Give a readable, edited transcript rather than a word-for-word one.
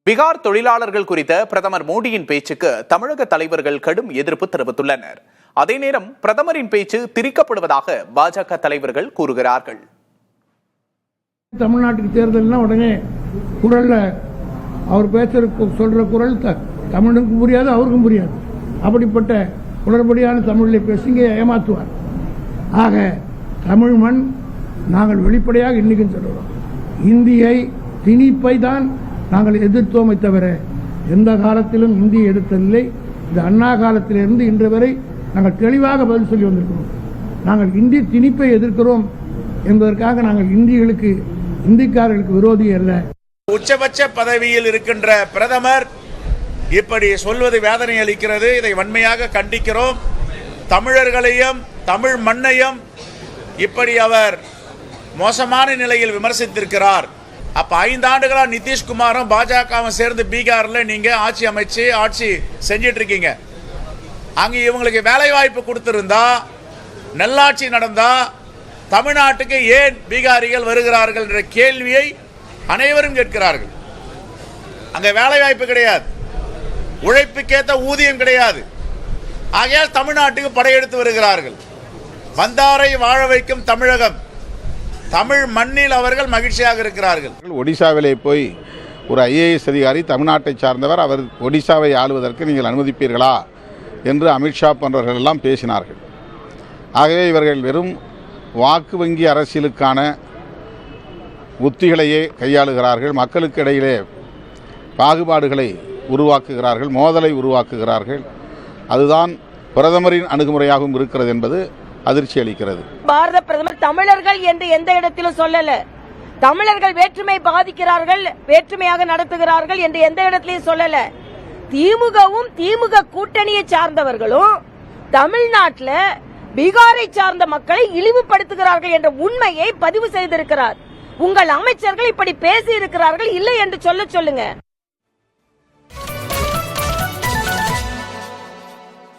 பீகார் தொழிலாளர்கள் குறித்த பிரதமர் மோடியின் பேச்சுக்கு தமிழக தலைவர்கள் கடும் எதிர்ப்பு தெரிவித்துள்ளனர். அதே நேரம் பிரதமரின் பேச்சு திரிக்கப்படுவதாக பாஜக தலைவர்கள் கூறுகிறார்கள். தமிழ்நாட்டுக்கு தேர்தல்னா உடனே குரல்ல அவர் சொல்ற குரல் தமிழுக்கும் புரியாது, அவருக்கும் புரியாது. அப்படிப்பட்ட குளறுபடியான தமிழில் பேசுங்க ஏமாத்துவார். ஆக தமிழ் மண் நாங்கள் வெளிப்படையாக இன்னைக்கும் சொல்றோம், இந்தியை திணிப்பை தான் நாங்கள் எதிர்த்தோமை தவிர எந்த காலத்திலும் இந்தியை எதிர்த்ததில்லை. இந்த அண்ணா காலத்திலிருந்து இன்று வரை நாங்கள் தெளிவாக பதில் சொல்லி வந்திருக்கிறோம். நாங்கள் இந்தி திணிப்பை எதிர்க்கிறோம் என்பதற்காக நாங்கள் இந்திக்காரர்களுக்கு விரோதி அல்ல. உச்சபட்ச பதவியில் இருக்கின்ற பிரதமர் இப்படி சொல்வது வேதனை அளிக்கிறது. இதை வன்மையாக கண்டிக்கிறோம். தமிழர்களையும் தமிழ் மண்ணையும் இப்படி அவர் மோசமான நிலையில் விமர்சித்திருக்கிறார். அப்ப 5 ஆண்டுகளா நிதிஷ்குமாரும் பாஜகவும் சேர்ந்து பீகார்ல நீங்க ஆட்சி செஞ்சிட்டு இருக்கீங்க. அங்க இவங்களுக்கு வேலை வாய்ப்பு கொடுத்திருந்தா, நல்லாட்சி நடந்தா தமிழ்நாட்டுக்கு ஏன் பீகாரிகள் வருகிறார்கள் என்ற கேள்வியை அனைவரும் கேட்கிறார்கள். அங்க வேலை வாய்ப்பு கிடையாது, உழைப்புக்கேற்ற ஊதியம் கிடையாது. ஆகையால் தமிழ்நாட்டுக்கு படையெடுத்து வருகிறார்கள். வந்தாரை வாழ வைக்கும் தமிழகம், தமிழ் மண்ணில் அவர்கள் மகிழ்ச்சியாக இருக்கிறார்கள். ஒடிசாவிலே போய் ஒரு IAS அதிகாரி தமிழ்நாட்டை சார்ந்தவர், அவர் ஒடிசாவை ஆளுவதற்கு நீங்கள் அனுமதிப்பீர்களா என்று அமித்ஷா போன்றவர்கள் எல்லாம் பேசினார்கள். ஆகவே இவர்கள் வெறும் வாக்கு வங்கி அரசியலுக்கான உத்திகளையே கையாளுகிறார்கள். மக்களுக்கு இடையிலே பாகுபாடுகளை உருவாக்குகிறார்கள், மோதலை உருவாக்குகிறார்கள். அதுதான் பிரதமரின் அணுகுமுறையாகவும் இருக்கிறது என்பது அதிர்ச்சி அளிக்கிறது. பாரத பிரதமர் தமிழர்கள் என்று எந்த இடத்திலும் சொல்லல. தமிழர்கள் வேற்றுமை பாதிக்கிறார்கள், வேற்றுமையாக நடத்துகிறார்கள் என்று எந்த இடத்திலையும் சொல்லல. திமுகவும் திமுக கூட்டணியை சார்ந்தவர்களும் தமிழ்நாட்டில் பீகாரை சார்ந்த மக்களை இழிவுபடுத்துகிறார்கள் என்ற உண்மையை பதிவு செய்திருக்கிறார். உங்கள் அமைச்சர்கள் இப்படி பேசி இருக்கிறார்கள், இல்லை என்று சொல்லுங்க.